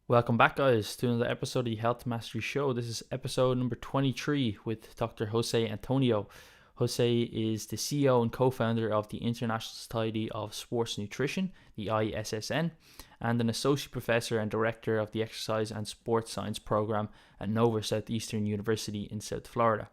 Welcome back, guys, to another episode of the Health Mastery Show. This is episode number 23 with Dr. Jose Antonio. Jose is the CEO and co-founder of the International Society of Sports Nutrition, the ISSN, and an associate professor and director of the Exercise and Sports Science program at Nova Southeastern University in South Florida.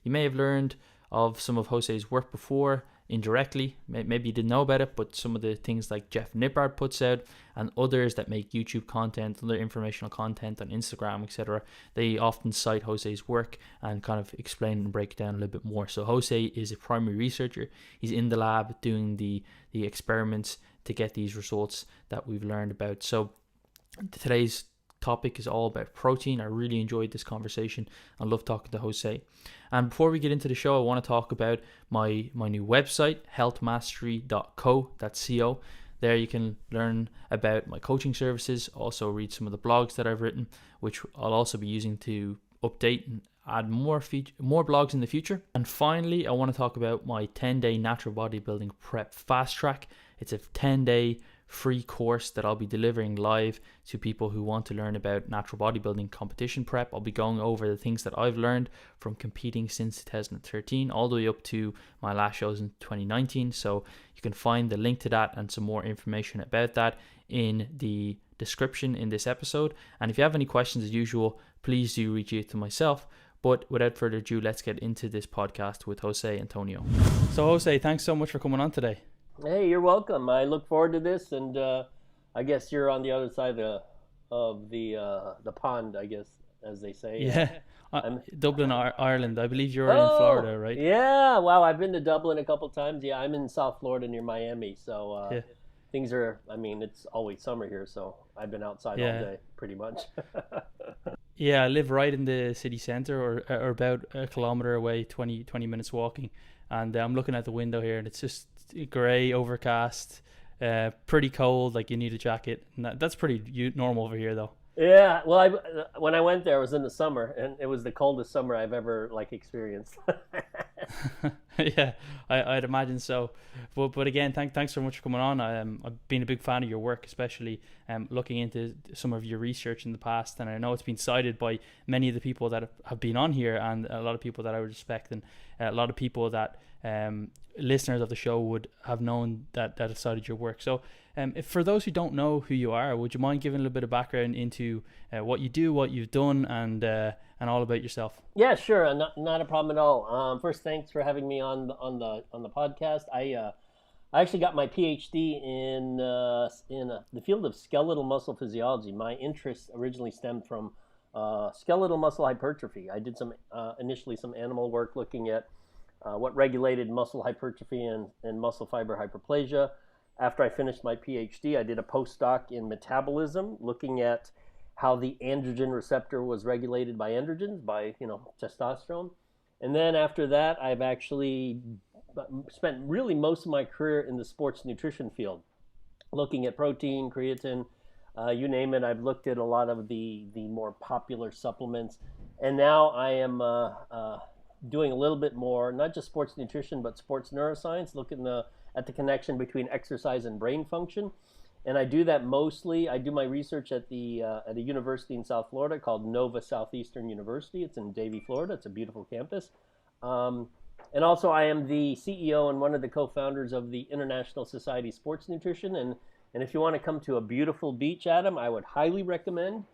You may have learned of some of Jose's work before, indirectly. Maybe you didn't know about it, but some of the things like Jeff Nippard puts out and others that make YouTube content, other informational content on Instagram, etc., they often cite Jose's work and kind of explain and break it down a little bit more. So Jose is a primary researcher. He's in the lab doing the experiments to get these results that we've learned about. So today's topic is all about protein. I really enjoyed this conversation. I love talking to Jose. And before we get into the show, I want to talk about my new website, healthmastery.co. There you can learn about my coaching services, also read some of the blogs that I've written, which I'll also be using to update and add more blogs in the future. And finally, I want to talk about my 10-day natural bodybuilding prep fast track. It's a 10-day free course that I'll be delivering live to people who want to learn about natural bodybuilding competition prep. I'll be going over the things that I've learned from competing since 2013 all the way up to my last shows in 2019. So you can find the link to that and some more information about that in the description in this episode. And if you have any questions, as usual, please do reach out to myself. But without further ado, let's get into this podcast with Jose Antonio. So Jose, thanks so much for coming on today. Hey, you're welcome. I look forward to this, and I guess you're on the other side of the pond, I guess, as they say. Yeah, Dublin, Ireland. I believe you're in Florida, right? Yeah, wow, I've been to Dublin a couple times. Yeah, I'm in South Florida near Miami, so things are, it's always summer here, so I've been outside all day, pretty much. Yeah, I live right in the city centre or about a kilometre away, 20 minutes walking, and I'm looking out the window here, and it's just grey, overcast, pretty cold, like you need a jacket. And that's pretty normal over here though. Yeah, well, when I went there, it was in the summer, and it was the coldest summer I've ever experienced. Yeah, I'd imagine so. But again, thanks so much for coming on. I've been a big fan of your work, especially looking into some of your research in the past, and I know it's been cited by many of the people that have been on here, and a lot of people that I would respect, and a lot of people that listeners of the show would have known that have cited your work. So if for those who don't know who you are, would you mind giving a little bit of background into what you do, what you've done, and all about yourself? Yeah, sure, not a problem at all. First, thanks for having me on the podcast. I actually got my PhD in the field of skeletal muscle physiology. My interest originally stemmed from skeletal muscle hypertrophy. I did initially some animal work looking at what regulated muscle hypertrophy and muscle fiber hyperplasia. After I finished my PhD, I did a postdoc in metabolism, looking at how the androgen receptor was regulated by androgens, by testosterone. And then after that, I've actually spent really most of my career in the sports nutrition field, looking at protein, creatine, you name it. I've looked at a lot of the more popular supplements, and now I am doing a little bit more, not just sports nutrition, but sports neuroscience, looking at the connection between exercise and brain function. And I do that mostly. I do my research at a university in South Florida called Nova Southeastern University. It's in Davie, Florida. It's a beautiful campus. And also I am the CEO and one of the co-founders of the International Society of Sports Nutrition. And if you want to come to a beautiful beach, Adam, I would highly recommend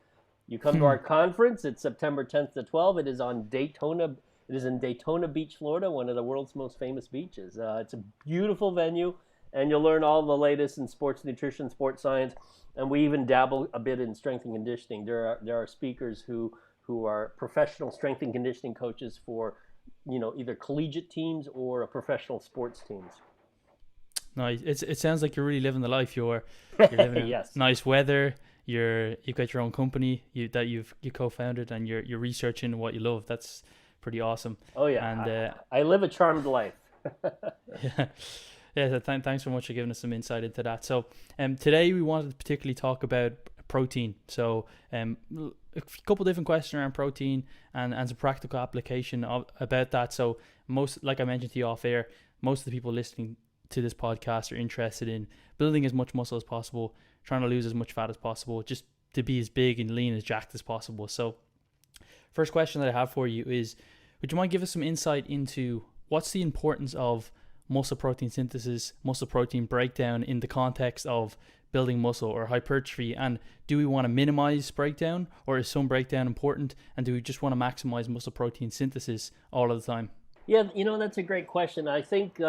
you come to our conference. It's September 10th to 12th. It is on Daytona. It is in Daytona Beach, Florida, one of the world's most famous beaches. It's a beautiful venue, and you'll learn all the latest in sports nutrition, sports science, and we even dabble a bit in strength and conditioning. There are speakers who are professional strength and conditioning coaches for, either collegiate teams or professional sports teams. Nice. It sounds like you're really living the life. You're living in yes. Nice weather. You've got your own company that you co-founded, and you're researching what you love. That's pretty awesome. Oh yeah, and I live a charmed life. So thanks so much for giving us some insight into that. So today we wanted to particularly talk about protein. So a couple different questions around protein and some practical application about that. So like I mentioned to you off air, most of the people listening to this podcast are interested in building as much muscle as possible, trying to lose as much fat as possible, just to be as big and lean as jacked as possible. So first question that I have for you is, would you mind give us some insight into what's the importance of muscle protein synthesis, muscle protein breakdown in the context of building muscle or hypertrophy? And do we want to minimize breakdown, or is some breakdown important? And do we just want to maximize muscle protein synthesis all of the time? Yeah, that's a great question. I think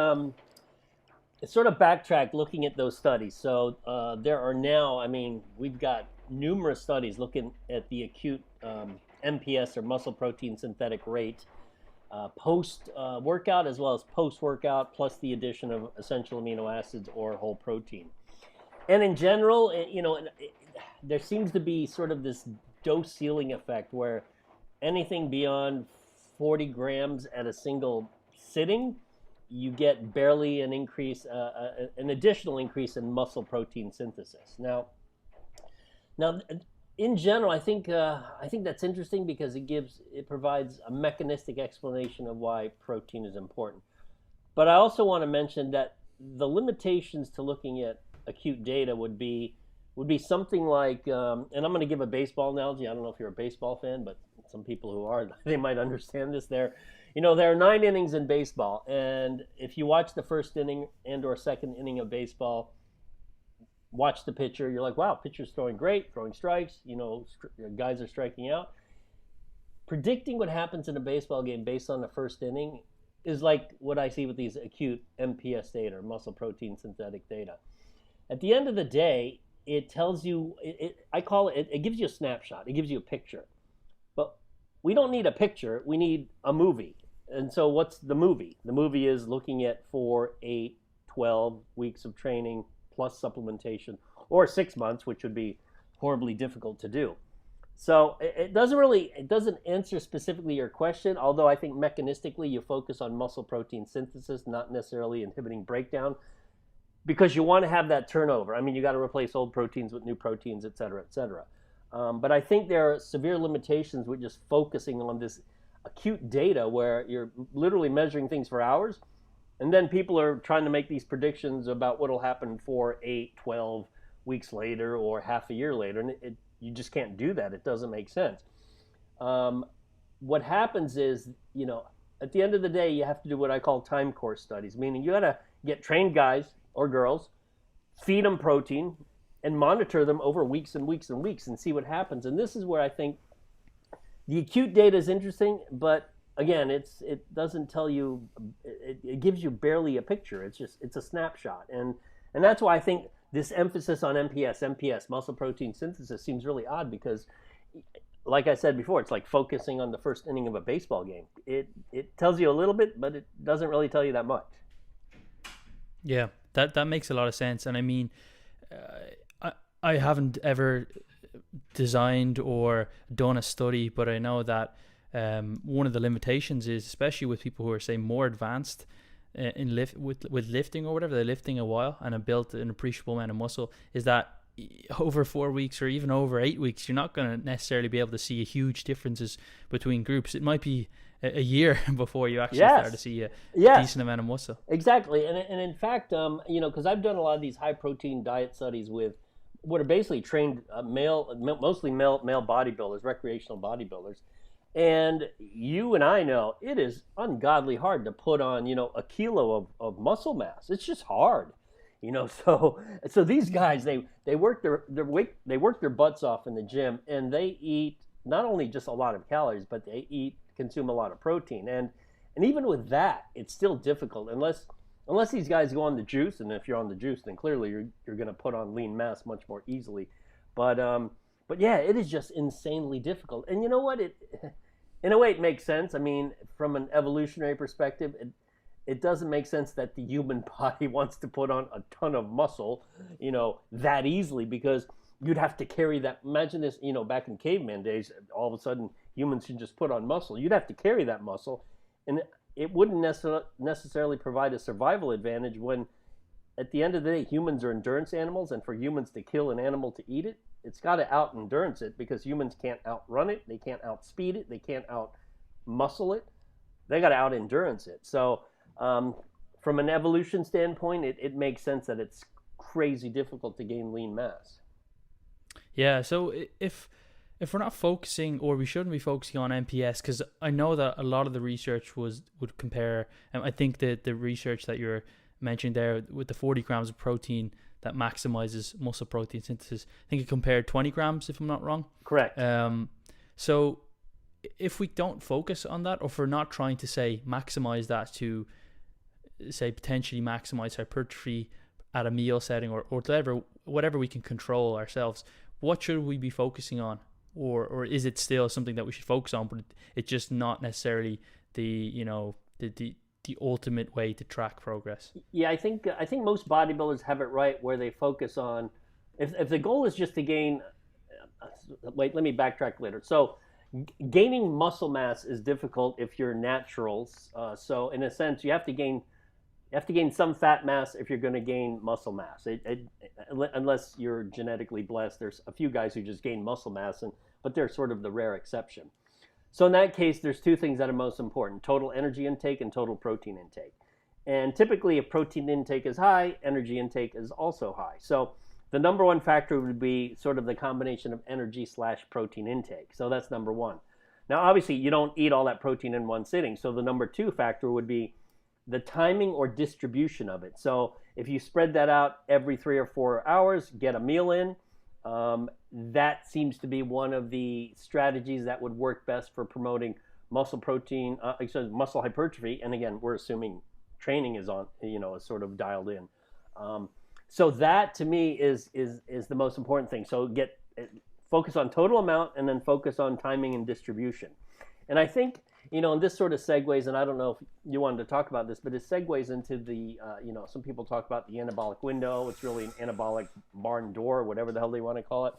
it's sort of backtrack looking at those studies. So there are now, we've got numerous studies looking at the acute MPS or muscle protein synthetic rate post workout as well as post workout, plus the addition of essential amino acids or whole protein. And in general, there seems to be sort of this dose ceiling effect where anything beyond 40 grams at a single sitting, you get barely an increase, an additional increase in muscle protein synthesis. Now, in general, I think that's interesting because it provides a mechanistic explanation of why protein is important. But I also want to mention that the limitations to looking at acute data would be something like, and I'm going to give a baseball analogy. I don't know if you're a baseball fan, but some people who are, they might understand this. There are 9 innings in baseball, and if you watch the first inning and or second inning of baseball, watch the pitcher, you're like, wow, pitcher's throwing great, throwing strikes, guys are striking out. Predicting what happens in a baseball game based on the first inning is like what I see with these acute MPS data, or muscle protein synthetic data. At the end of the day, it tells you, it gives you a snapshot, it gives you a picture. But we don't need a picture, we need a movie. And so what's the movie? The movie is looking at 4, 8, 12 weeks of training plus supplementation, or 6 months, which would be horribly difficult to do. So it doesn't answer specifically your question, although I think mechanistically you focus on muscle protein synthesis, not necessarily inhibiting breakdown, because you want to have that turnover. You got to replace old proteins with new proteins, et cetera, et cetera. But I think there are severe limitations with just focusing on this acute data where you're literally measuring things for hours, and then people are trying to make these predictions about what will happen 4, 8, 12 weeks later or half a year later, and you just can't do that. It doesn't make sense. What happens is, at the end of the day, you have to do what I call time course studies, meaning you got to get trained guys or girls, feed them protein, and monitor them over weeks and weeks and weeks and see what happens. And this is where I think the acute data is interesting, but again, it doesn't tell you, it gives you barely a picture. It's a snapshot. And that's why I think this emphasis on MPS, muscle protein synthesis, seems really odd, because like I said before, it's like focusing on the first inning of a baseball game. It tells you a little bit, but it doesn't really tell you that much. Yeah, that makes a lot of sense. And I haven't ever designed or done a study, but I know that one of the limitations is, especially with people who are, say, more advanced with lifting or whatever, they're lifting a while and have built an appreciable amount of muscle, is that over 4 weeks or even over 8 weeks, you're not going to necessarily be able to see huge differences between groups. It might be a year before you actually start to see a decent amount of muscle. Exactly. And in fact, because I've done a lot of these high protein diet studies with what are basically trained mostly male bodybuilders, recreational bodybuilders. And you and I know it is ungodly hard to put on, a kilo of muscle mass. It's just hard, So these guys, they work their butts off in the gym, and they eat not only just a lot of calories, but they consume a lot of protein. And even with that, it's still difficult unless these guys go on the juice. And if you're on the juice, then clearly you're going to put on lean mass much more easily. But yeah, it is just insanely difficult. And you know what? In a way, it makes sense. From an evolutionary perspective, it doesn't make sense that the human body wants to put on a ton of muscle, that easily, because you'd have to carry that. Imagine this, back in caveman days, all of a sudden humans should just put on muscle. You'd have to carry that muscle, and it wouldn't necessarily provide a survival advantage when, at the end of the day, humans are endurance animals, and for humans to kill an animal to eat it, it's got to out-endurance it, because humans can't outrun it, they can't outspeed it, they can't out-muscle it. They got to out-endurance it. So from an evolution standpoint, it makes sense that it's crazy difficult to gain lean mass. Yeah, so if we're not focusing, or we shouldn't be focusing on MPS, because I know that a lot of the research would compare, and I think that the research that you're mentioning there with the 40 grams of protein that maximizes muscle protein synthesis, I think it compared 20 grams, if I'm not wrong. Correct. So if we don't focus on that, or if we're not trying to say maximize that to say potentially maximize hypertrophy at a meal setting, or whatever we can control ourselves, what should we be focusing on? Or is it still something that we should focus on, but it's just not necessarily the ultimate way to track progress? Yeah, I think most bodybuilders have it right, where they focus on, if the goal is just to gain, wait, let me backtrack later. So gaining muscle mass is difficult if you're naturals. So in a sense, you have to gain some fat mass if you're going to gain muscle mass. Unless you're genetically blessed, there's a few guys who just gain muscle mass, but they're sort of the rare exception. So in that case, there's two things that are most important: total energy intake and total protein intake. And typically, if protein intake is high, energy intake is also high. So the number one factor would be sort of the combination of energy / protein intake. So that's number one. Now, obviously, you don't eat all that protein in one sitting. So the number two factor would be the timing or distribution of it. So if you spread that out every 3 or 4 hours, get a meal in, that seems to be one of the strategies that would work best for promoting muscle hypertrophy. And again, we're assuming training is on, is sort of dialed in. So that to me is the most important thing. So focus on total amount, and then focus on timing and distribution. And I think, and this sort of segues, and I don't know if you wanted to talk about this, but it segues into the, some people talk about the anabolic window. It's really an anabolic barn door, whatever the hell they want to call it.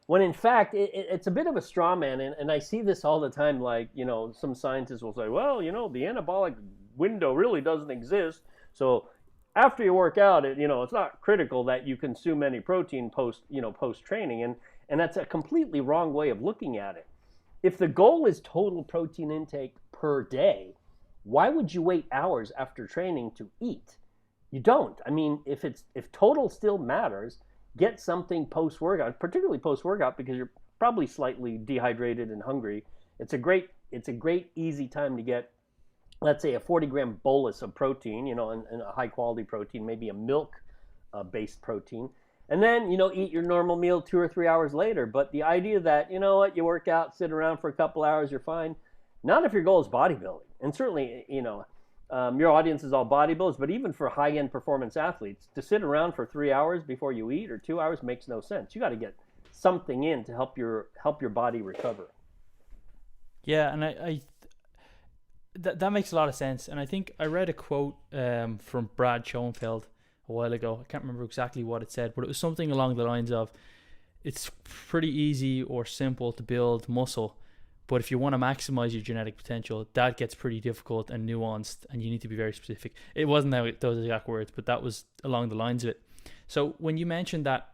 When in fact, it's a bit of a straw man. And I see this all the time. Like, some scientists will say, well, the anabolic window really doesn't exist. So after you work out, it's not critical that you consume any protein post training. And that's a completely wrong way of looking at it. If the goal is total protein intake per day, why would you wait hours after training to eat? You don't. I mean, if total still matters, get something post-workout, particularly post-workout, because you're probably slightly dehydrated and hungry. It's a great easy time to get, let's say, a 40-gram bolus of protein, and a high-quality protein, maybe a milk-based protein. And then, eat your normal meal 2 or 3 hours later. But the idea that, you work out, sit around for a couple hours, you're fine. Not if your goal is bodybuilding. And certainly, your audience is all bodybuilders, but even for high-end performance athletes, to sit around for 3 hours before you eat, or 2 hours, makes no sense. You got to get something in to help your body recover. Yeah, and that makes a lot of sense. And I think I read a quote from Brad Schoenfeld a while ago. I can't remember exactly what it said, but it was something along the lines of, it's pretty easy or simple to build muscle, but if you want to maximize your genetic potential, that gets pretty difficult and nuanced, and you need to be very specific. It wasn't those exact words, but that was along the lines of it. So when you mentioned that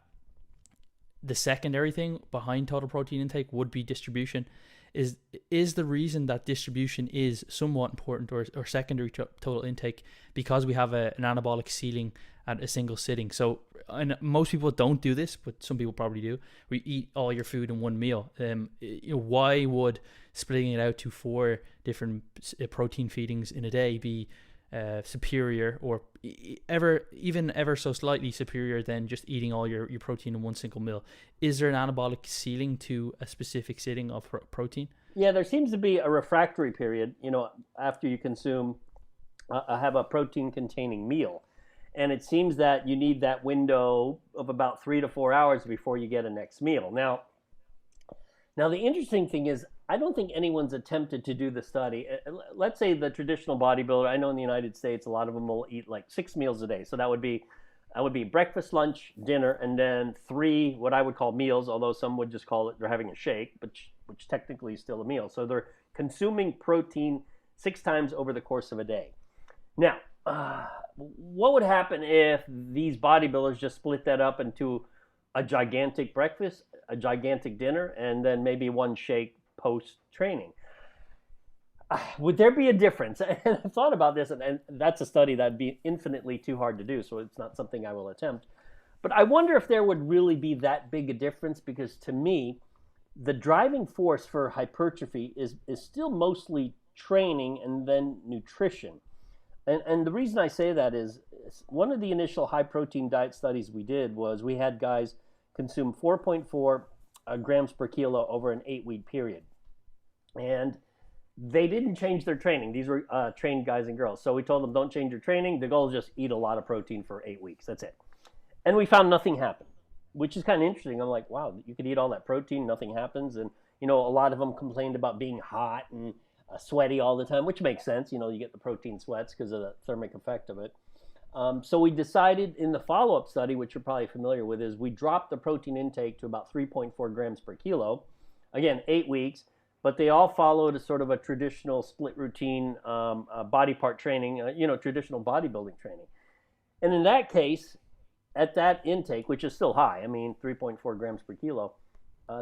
the secondary thing behind total protein intake would be distribution, is the reason that distribution is somewhat important, or secondary to total intake, because we have an anabolic ceiling at a single sitting. So, and most people don't do this, but some people probably do. We eat all your food in one meal. Why would splitting it out to 4 different protein feedings in a day be superior, or ever so slightly superior than just eating all your protein in one single meal? Is there an anabolic ceiling to a specific sitting of protein? Yeah, there seems to be a refractory period, after you consume, have a protein containing meal. And it seems that you need that window of about 3 to 4 hours before you get a next meal. Now the interesting thing is, I don't think anyone's attempted to do the study. Let's say the traditional bodybuilder, I know in the United States, a lot of them will eat like 6 meals a day. So that would be breakfast, lunch, dinner, and then 3 what I would call meals, although some would just call it they're having a shake, which technically is still a meal. So they're consuming protein 6 times over the course of a day. Now, what would happen if these bodybuilders just split that up into a gigantic breakfast, a gigantic dinner, and then maybe 1 shake post-training? Would there be a difference? And I've thought about this, and that's a study that'd be infinitely too hard to do, so it's not something I will attempt. But I wonder if there would really be that big a difference, because to me, the driving force for hypertrophy is still mostly training and then nutrition. And the reason I say that is one of the initial high protein diet studies we did was we had guys consume 4.4 grams per kilo over an 8-week period. And they didn't change their training. These were trained guys and girls. So we told them, don't change your training. The goal is just eat a lot of protein for 8 weeks. That's it. And we found nothing happened, which is kind of interesting. I'm like, wow, you could eat all that protein, nothing happens. And, a lot of them complained about being hot and sweaty all the time, which makes sense. You get the protein sweats because of the thermic effect of it. So we decided in the follow-up study, which you're probably familiar with, is we dropped the protein intake to about 3.4 grams per kilo. Again, 8 weeks, but they all followed a sort of a traditional split routine body part training, traditional bodybuilding training. And in that case, at that intake, which is still high, 3.4 grams per kilo,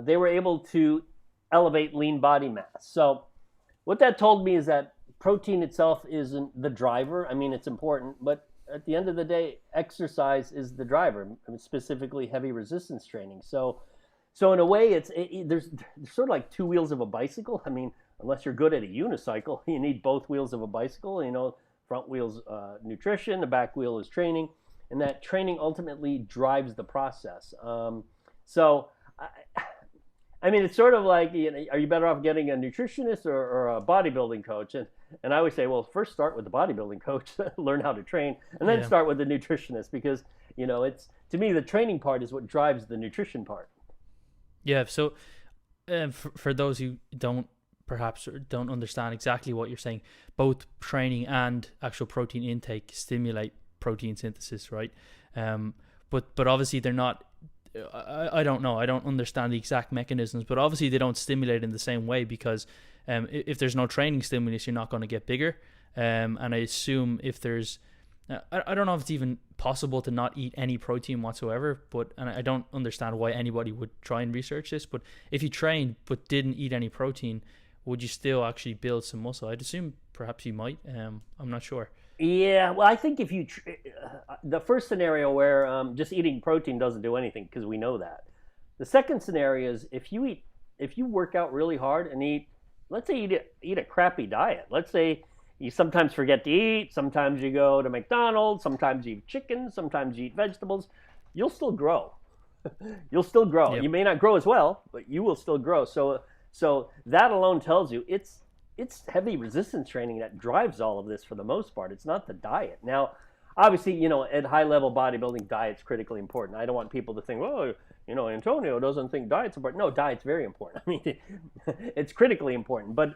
they were able to elevate lean body mass. So what that told me is that protein itself isn't the driver. It's important, but at the end of the day, exercise is the driver, specifically heavy resistance training. So in a way, there's sort of like two wheels of a bicycle. Unless you're good at a unicycle, you need both wheels of a bicycle. Front wheel's nutrition, the back wheel is training, and that training ultimately drives the process. It's sort of like, are you better off getting a nutritionist or a bodybuilding coach? And I always say, well, first start with the bodybuilding coach, learn how to train, and then start with the nutritionist, because, it's, to me, the training part is what drives the nutrition part. Yeah. So for those who don't understand exactly what you're saying, both training and actual protein intake stimulate protein synthesis, right? But obviously they're not, I don't know. I don't understand the exact mechanisms, but obviously they don't stimulate in the same way, because if there's no training stimulus, you're not going to get bigger. And I assume if there's, I don't know if it's even possible to not eat any protein whatsoever, and I don't understand why anybody would try and research this, but if you trained but didn't eat any protein, would you still actually build some muscle? I'd assume perhaps you might. I'm not sure. Yeah, well, I think if you the first scenario where just eating protein doesn't do anything, because we know that. The second scenario is if you work out really hard and let's say eat a crappy diet. Let's say you sometimes forget to eat, sometimes you go to McDonald's, sometimes you eat chicken, sometimes you eat vegetables. You'll still grow. You'll still grow. Yep. You may not grow as well, but you will still grow. So that alone tells you it's heavy resistance training that drives all of this for the most part. It's not the diet. Now, obviously, at high level bodybuilding, diet's critically important. I don't want people to think, well, Antonio doesn't think diet's important. No, diet's very important. It's critically important, but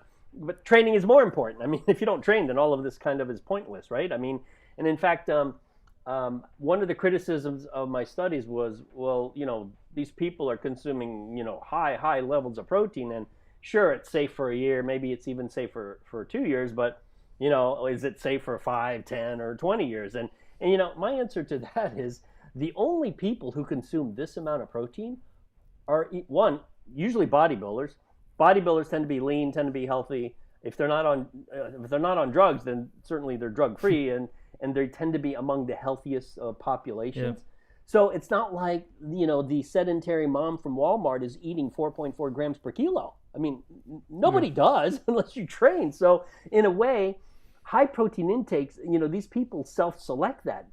training is more important. If you don't train, then all of this kind of is pointless, right? And in fact, one of the criticisms of my studies was, well, these people are consuming, high levels of protein, and sure, it's safe for a year, maybe it's even safe for 2 years, but, is it safe for 5, 10, or 20 years? And my answer to that is the only people who consume this amount of protein are, one, usually bodybuilders. Bodybuilders tend to be lean, tend to be healthy. If they're not on drugs, then certainly they're drug free, and they tend to be among the healthiest populations. Yeah. So it's not like the sedentary mom from Walmart is eating 4.4 grams per kilo. Nobody does unless you train. So in a way, high protein intakes, these people self-select that.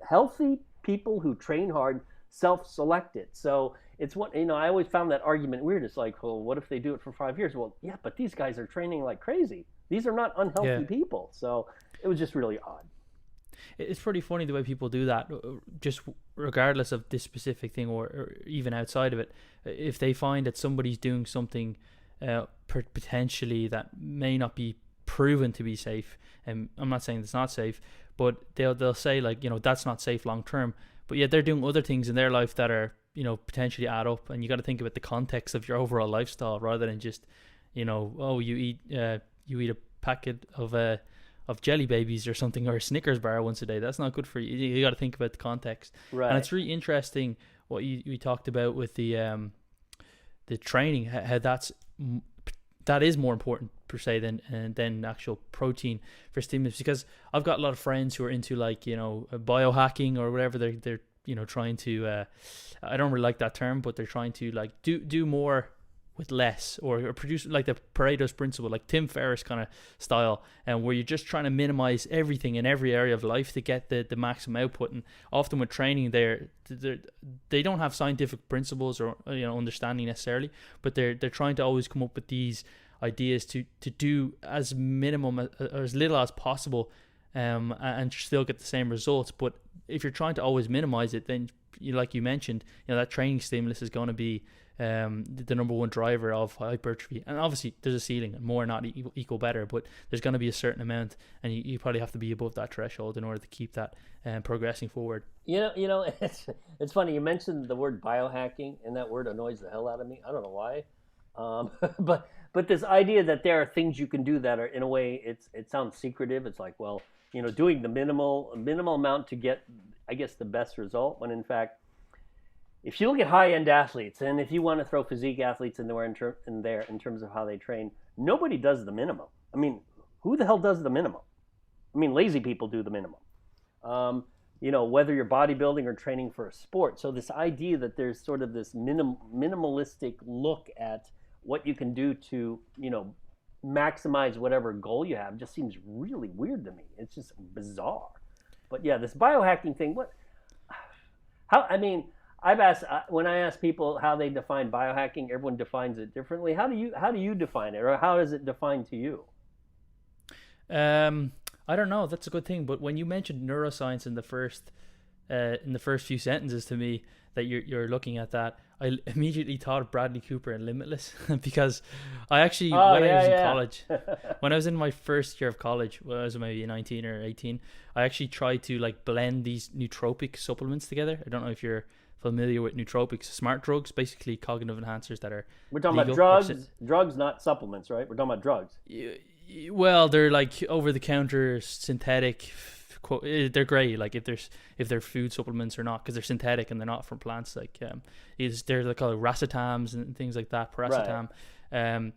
Healthy people who train hard self-select it. So it's what, I always found that argument weird. It's like, well, what if they do it for 5 years? Well, yeah, but these guys are training like crazy. These are not unhealthy people. So it was just really odd. It's pretty funny the way people do that, just regardless of this specific thing or even outside of it. If they find that somebody's doing something potentially that may not be proven to be safe, and I'm not saying it's not safe, but they'll say like, that's not safe long term, but yet they're doing other things in their life that are, potentially add up, and you got to think about the context of your overall lifestyle rather than just, you eat a packet of Jelly Babies or something, or a Snickers bar once a day. That's not good for you. You got to think about the context. Right. And it's really interesting what you talked about with the training, how that is more important per se than actual protein for stimulus, because I've got a lot of friends who are into like biohacking or whatever they're trying to, I don't really like that term, but they're trying to like do more with less, or produce like the Pareto's principle, like Tim Ferriss kind of style, and where you're just trying to minimize everything in every area of life to get the maximum output. And often with training, they don't have scientific principles or understanding necessarily, but they're trying to always come up with these ideas to do as minimum or as little as possible, and still get the same results. But if you're trying to always minimize it, then like you mentioned, that training stimulus is going to be the number one driver of hypertrophy. And obviously there's a ceiling, and more not equal better, but there's going to be a certain amount, and you probably have to be above that threshold in order to keep that progressing forward. It's funny you mentioned the word biohacking, and that word annoys the hell out of me. I don't know why, but this idea that there are things you can do that are, in a way, it sounds secretive. It's like, well, doing the minimal amount to get, I guess, the best result, when in fact, if you look at high-end athletes, and if you want to throw physique athletes in there in terms of how they train, nobody does the minimum. I mean, who the hell does the minimum? I mean, lazy people do the minimum. Whether you're bodybuilding or training for a sport. So this idea that there's sort of this minimalistic look at what you can do to, maximize whatever goal you have just seems really weird to me. It's just bizarre. But yeah, this biohacking thing, I've asked, when I ask people how they define biohacking, everyone defines it differently. How do you define it, or how is it defined to you? I don't know. That's a good thing. But when you mentioned neuroscience in the first few sentences to me, that you're looking at that, I immediately thought of Bradley Cooper and Limitless, because I actually, I was in college, when I was in my first year of college, when I was maybe 19 or 18, I actually tried to like blend these nootropic supplements together. I don't know if you're familiar with nootropics, smart drugs, basically cognitive enhancers that are We're talking about drugs, not supplements, right? We're talking about drugs. Well, they're like over-the-counter synthetic. They're great, like if they're food supplements or not, because they're synthetic and they're not from plants. Like they're like called racetams and things like that, paracetam. Right.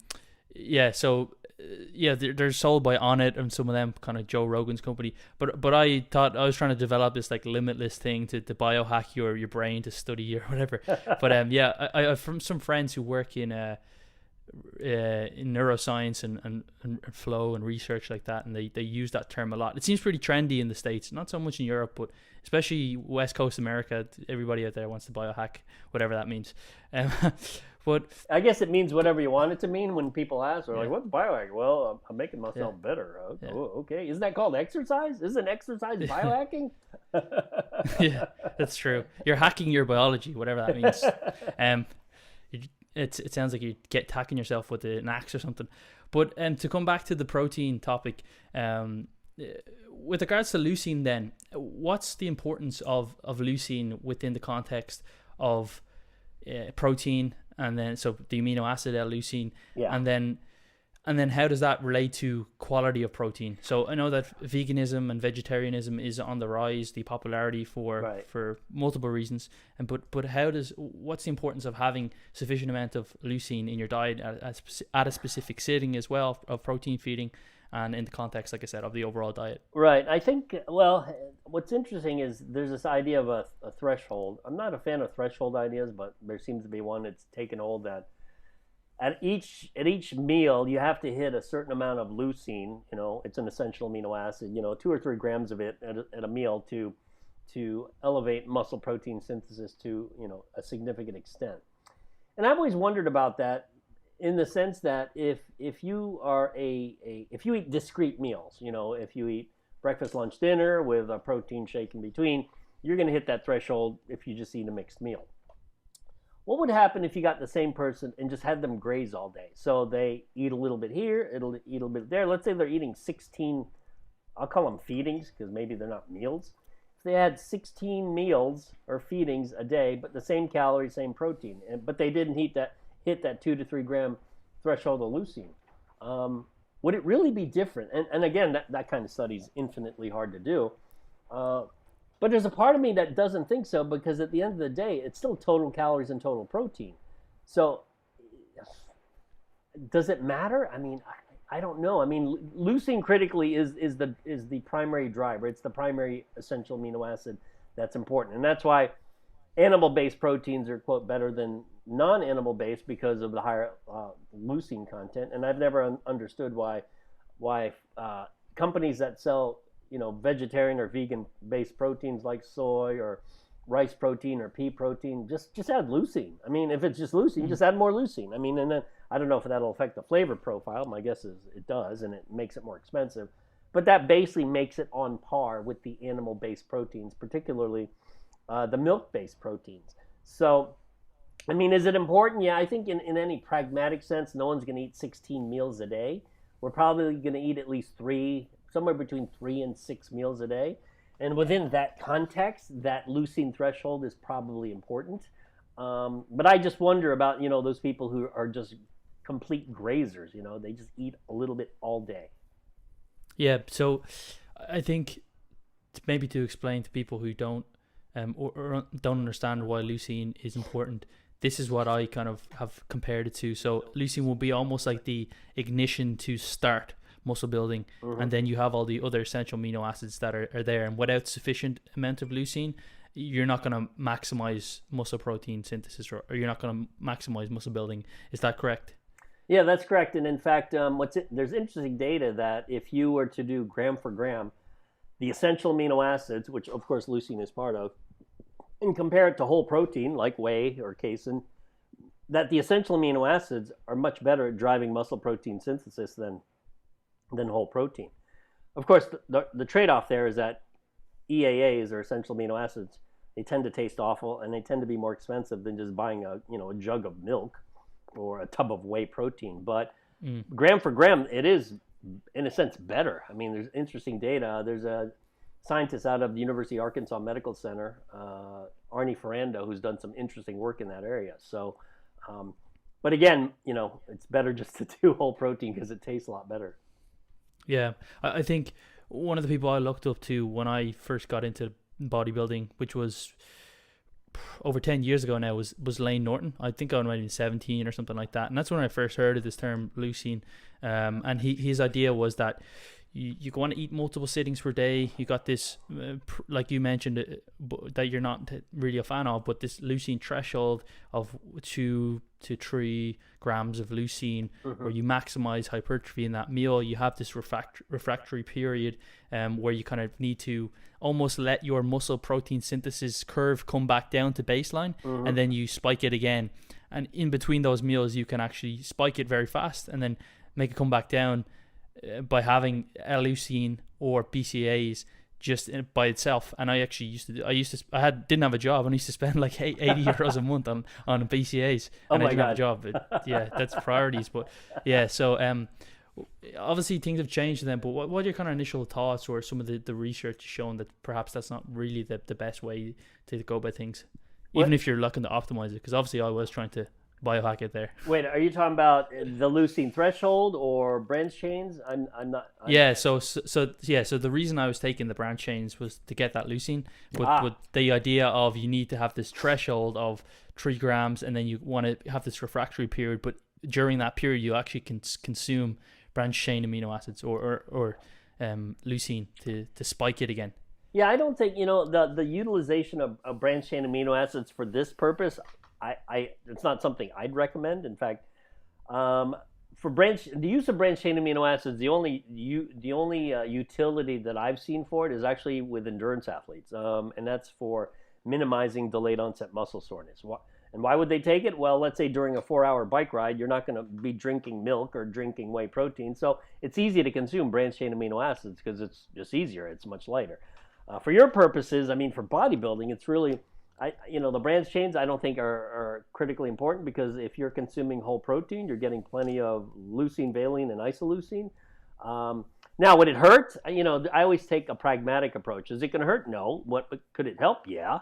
So they're sold by Onnit and some of them, kind of Joe Rogan's company. But I thought I was trying to develop this like limitless thing to biohack your brain to study or whatever. But I from some friends who work in neuroscience and flow and research like that, and they use that term a lot. It seems pretty trendy in the States, not so much in Europe, but especially West Coast America. Everybody out there wants to biohack, whatever that means. But I guess it means whatever you want it to mean. When people ask, they're like, "What's biohacking?" Well, I'm making myself better. Okay, isn't that called exercise? Isn't exercise biohacking? Yeah, that's true. You're hacking your biology, whatever that means. It sounds like you get attacking yourself with an axe or something. But to come back to the protein topic, with regards to leucine, then what's the importance of leucine within the context of protein, and then so the amino acid L-leucine, and then how does that relate to quality of protein? So I know that veganism and vegetarianism is on the rise, the popularity for multiple reasons. And but what's the importance of having sufficient amount of leucine in your diet at a specific sitting as well of protein feeding, and in the context, like I said, of the overall diet? Right. I think, well, what's interesting is there's this idea of a threshold. I'm not a fan of threshold ideas, but there seems to be one that's taken hold, that at each meal you have to hit a certain amount of leucine. It's an essential amino acid, 2 or 3 grams of it at a meal to elevate muscle protein synthesis to a significant extent. And I've always wondered about that, in the sense that if you are if you eat discrete meals, if you eat breakfast, lunch, dinner with a protein shake in between, you're going to hit that threshold if you just eat a mixed meal. What would happen if you got the same person and just had them graze all day? So they eat a little bit here, it'll eat a little bit there. Let's say they're eating 16, I'll call them feedings because maybe they're not meals. If they had 16 meals or feedings a day, but the same calories, same protein, but they didn't hit that 2 to 3 gram threshold of leucine, would it really be different? And again, that kind of study is infinitely hard to do. But there's a part of me that doesn't think so, because at the end of the day, it's still total calories and total protein. So does it matter? I mean, I don't know. I mean, leucine critically is the primary driver. It's the primary essential amino acid That's important. And that's why animal-based proteins are, quote, better than non-animal-based because of the higher leucine content. And I've never understood why companies that sell, vegetarian or vegan-based proteins like soy or rice protein or pea protein, just add leucine. I mean, if it's just leucine, just add more leucine. I mean, and then I don't know if that'll affect the flavor profile. My guess is it does, and it makes it more expensive. But that basically makes it on par with the animal-based proteins, particularly the milk-based proteins. So, I mean, is it important? Yeah, I think in any pragmatic sense, no one's going to eat 16 meals a day. We're probably going to eat at least somewhere between 3 and 6 meals a day. And within that context, that leucine threshold is probably important. But I just wonder about, those people who are just complete grazers, they just eat a little bit all day. Yeah, so I think maybe to explain to people who don't or don't understand why leucine is important, this is what I kind of have compared it to. So leucine will be almost like the ignition to start muscle building, and then you have all the other essential amino acids that are there, and without sufficient amount of leucine, you're not going to maximize muscle protein synthesis, or you're not going to maximize muscle building. Is that correct? Yeah, that's correct. And in fact, there's interesting data that if you were to do gram for gram, the essential amino acids, which of course leucine is part of, and compare it to whole protein like whey or casein, that the essential amino acids are much better at driving muscle protein synthesis than whole protein. Of course, the trade-off there is that EAAs, or essential amino acids, they tend to taste awful, and they tend to be more expensive than just buying a jug of milk or a tub of whey protein. But gram for gram, it is in a sense better. I mean, there's interesting data. There's a scientist out of the University of Arkansas Medical Center, Arnie Ferrando, who's done some interesting work in that area. So, but again, it's better just to do whole protein because it tastes a lot better. Yeah, I think one of the people I looked up to when I first got into bodybuilding, which was over 10 years ago now, was Lane Norton. I think I might have been 17 or something like that. And that's when I first heard of this term leucine. And his idea was that you want to eat multiple sittings per day. You got this, like you mentioned, that you're not really a fan of, but this leucine threshold of 2 to 3 grams of leucine, where you maximize hypertrophy in that meal. You have this refractory period where you kind of need to almost let your muscle protein synthesis curve come back down to baseline, and then you spike it again. And in between those meals, you can actually spike it very fast and then make it come back down by having Leucine or BCAAs just by itself. And I actually didn't have a job, and I used to spend like 80 euros a month on BCAAs, and I didn't have a job. But yeah, that's priorities. But yeah, so obviously things have changed then. But what are your kind of initial thoughts, or some of the research showing that perhaps that's not really the best way to go about things, even if you're looking to optimize it? Because obviously I was trying to biohack it there. Wait, are you talking about the leucine threshold or branch chains? I'm not. So the reason I was taking the branch chains was to get that leucine, with the idea of you need to have this threshold of 3 grams, and then you want to have this refractory period. But during that period, you actually can consume branch chain amino acids or leucine to spike it again. Yeah, I don't think the utilization of branch chain amino acids for this purpose. It's not something I'd recommend. In fact, for the use of branch chain amino acids, the only utility that I've seen for it is actually with endurance athletes, and that's for minimizing delayed onset muscle soreness. And why would they take it? Well, let's say during a 4-hour bike ride, you're not going to be drinking milk or drinking whey protein, so it's easy to consume branch chain amino acids because it's just easier. It's much lighter. For your purposes, I mean, for bodybuilding, it's really the branch chains I don't think are critically important, because if you're consuming whole protein, you're getting plenty of leucine, valine, and isoleucine. Now, would it hurt? I always take a pragmatic approach. Is it going to hurt? No. What could it help? Yeah.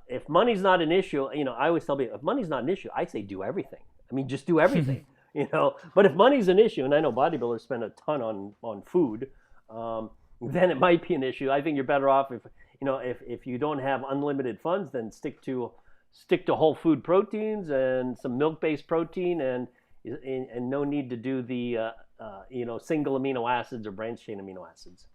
If money's not an issue, I always tell people, if money's not an issue, I say do everything. I mean, just do everything. But if money's an issue, and I know bodybuilders spend a ton on food, then it might be an issue. I think you're better off if you don't have unlimited funds, then stick to whole food proteins and some milk-based protein, and no need to do the single amino acids or branch chain amino acids.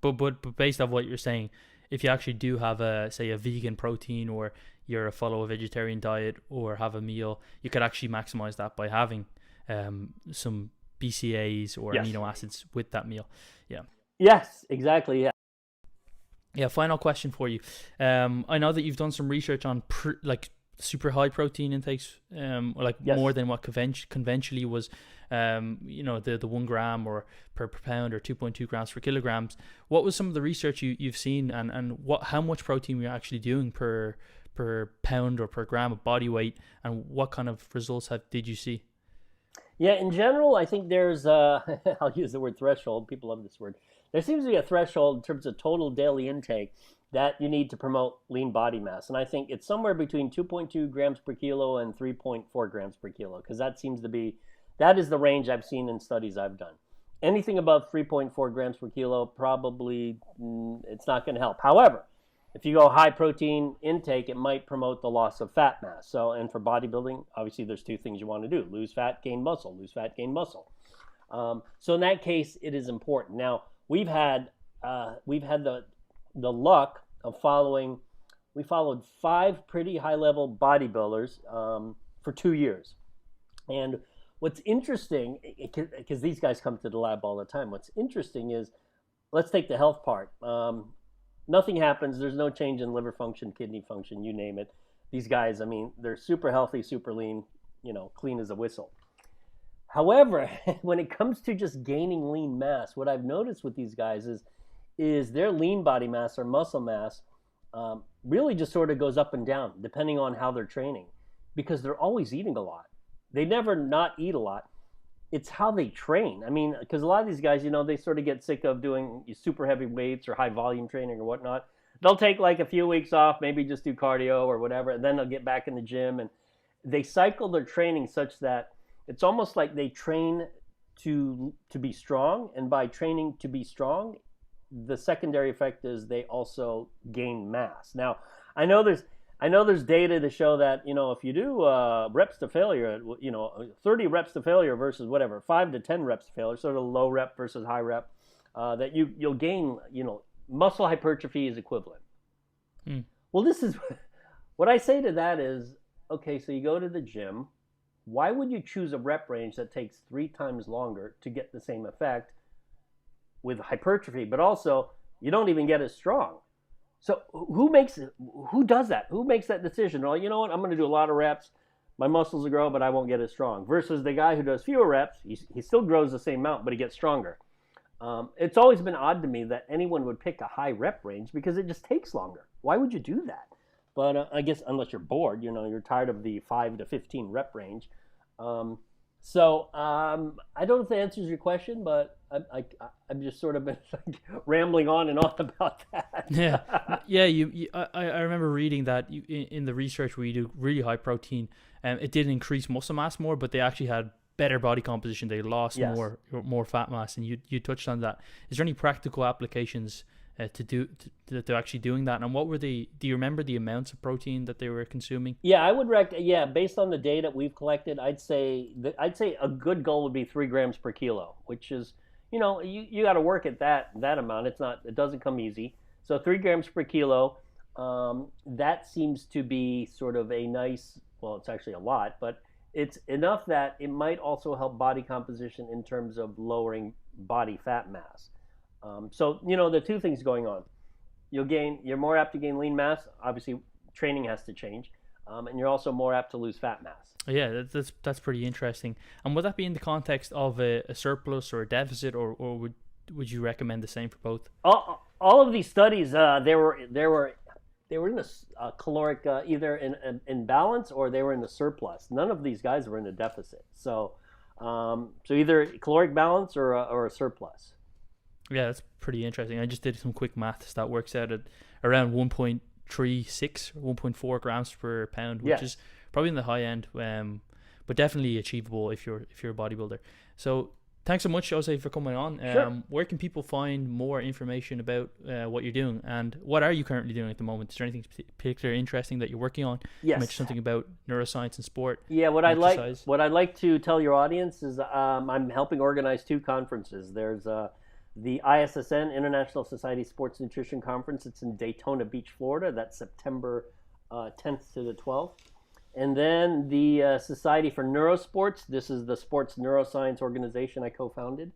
But based on what you're saying, if you actually do have a vegan protein, or you're a follow a vegetarian diet, or have a meal, you could actually maximize that by having some BCAAs or amino acids with that meal. Yeah. Yes, exactly. Yeah. Yeah. Final question for you. I know that you've done some research on like super high protein intakes, or like more than what conventionally was, the 1 gram or per pound, or 2.2 grams per kilograms. What was some of the research you've seen, and how much protein you're actually doing per pound or per gram of body weight, and what kind of results did you see? Yeah, in general, I think there's I'll use the word threshold. People love this word. There seems to be a threshold in terms of total daily intake that you need to promote lean body mass. And I think it's somewhere between 2.2 grams per kilo and 3.4 grams per kilo, because that is the range I've seen in studies I've done. Anything above 3.4 grams per kilo, probably it's not going to help. However, if you go high protein intake, it might promote the loss of fat mass. So, and for bodybuilding, obviously there's two things you want to do: lose fat, gain muscle, lose fat, gain muscle. So in that case, it is important. Now, we've had the luck of following. We followed 5 pretty high level bodybuilders for 2 years. And what's interesting, because these guys come to the lab all the time, what's interesting is, let's take the health part. Nothing happens. There's no change in liver function, kidney function, you name it. These guys, I mean, they're super healthy, super lean, clean as a whistle. However, when it comes to just gaining lean mass, what I've noticed with these guys is their lean body mass or muscle mass really just sort of goes up and down depending on how they're training, because they're always eating a lot. They never not eat a lot. It's how they train. I mean, because a lot of these guys, they sort of get sick of doing super heavy weights or high volume training or whatnot. They'll take like a few weeks off, maybe just do cardio or whatever, and then they'll get back in the gym. And they cycle their training such that it's almost like they train to be strong. And by training to be strong, the secondary effect is they also gain mass. Now, I know there's data to show that, if you do reps to failure, 30 reps to failure versus whatever, 5 to 10 reps to failure, sort of low rep versus high rep, that you'll gain, muscle hypertrophy is equivalent. Well, this is what I say to that is, okay, so you go to the gym. Why would you choose a rep range that takes 3 times longer to get the same effect with hypertrophy, but also you don't even get as strong? So who does that? Who makes that decision? Well, you know what? I'm going to do a lot of reps. My muscles will grow, but I won't get as strong. Versus the guy who does fewer reps, he still grows the same amount, but he gets stronger. It's always been odd to me that anyone would pick a high rep range, because it just takes longer. Why would you do that? But I guess unless you're bored, you're tired of the 5 to 15 rep range. So I don't know if that answers your question, but I've just sort of been like rambling on and on about that. Yeah. I remember reading that in the research where you do really high protein, it didn't increase muscle mass more, but they actually had better body composition. They lost more fat mass, and you touched on that. Is there any practical applications to actually doing that? And what were do you remember the amounts of protein that they were consuming? Yeah, I would based on the data we've collected, I'd say a good goal would be 3 grams per kilo, which is, you got to work at that amount. It doesn't come easy. So 3 grams per kilo, that seems to be sort of a nice, well, it's actually a lot, but it's enough that it might also help body composition in terms of lowering body fat mass. So, the two things going on. You're more apt to gain lean mass. Obviously, training has to change. And you're also more apt to lose fat mass. Yeah, that's pretty interesting. And would that be in the context of a surplus or a deficit, or would you recommend the same for both? All of these studies, they were in a caloric either in balance, or they were in the surplus. None of these guys were in a deficit. So either caloric balance or a surplus. Yeah, that's pretty interesting. I just did some quick maths. That works out at around 1.36, 1.4 grams per pound, which is probably in the high end, but definitely achievable if you're a bodybuilder. So thanks so much, Jose, for coming on. Sure. Where can people find more information about what you're doing, and what are you currently doing at the moment? Is there anything particularly interesting that you're working on? Yes. You mentioned something about neuroscience and sport. Yeah, what I'd like to tell your audience is I'm helping organize 2 conferences. There's the ISSN, International Society Sports Nutrition Conference. It's in Daytona Beach, Florida. That's September 10th to the 12th. And then the Society for Neurosports. This is the sports neuroscience organization I co-founded.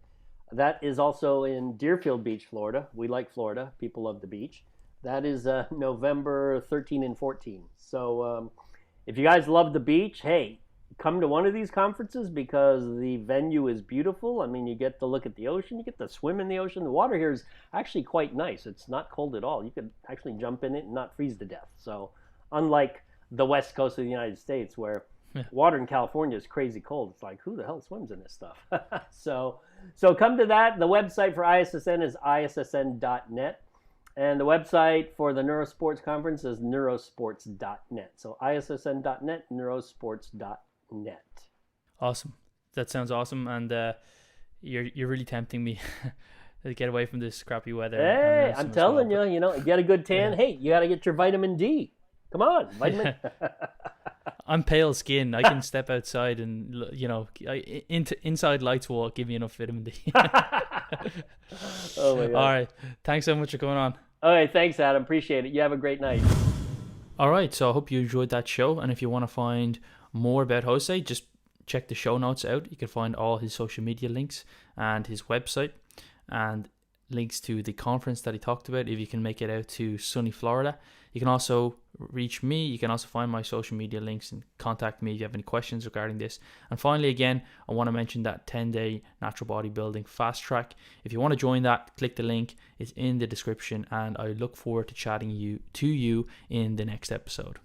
That is also in Deerfield Beach, Florida. We like Florida. People love the beach. That is November 13 and 14. So if you guys love the beach, hey, come to one of these conferences because the venue is beautiful. I mean, you get to look at the ocean. You get to swim in the ocean. The water here is actually quite nice. It's not cold at all. You could actually jump in it and not freeze to death. So unlike the west coast of the United States where water in California is crazy cold. It's like, who the hell swims in this stuff? So come to that. The website for ISSN is issn.net. And the website for the Neurosports Conference is neurosports.net. So issn.net, neurosports.net. Awesome. That sounds awesome. And you're really tempting me to get away from this crappy weather. Hey, I'm telling you, get a good tan. Yeah. Hey, you got to get your vitamin D. Come on, vitamin. I'm pale skin. I can step outside and, inside lights will give me enough vitamin D. Oh my God. All right. Thanks so much for coming on. Okay, thanks, Adam. Appreciate it. You have a great night. All right. So I hope you enjoyed that show. And if you want to find more about Jose, just check the show notes out. You can find all his social media links and his website and links to the conference that he talked about if you can make it out to sunny Florida. You can also reach me. You can also find my social media links and contact me if you have any questions regarding this. And finally, again, I want to mention that 10-day natural bodybuilding fast track. If you want to join that, click the link. It's in the description, and I look forward to chatting to you in the next episode.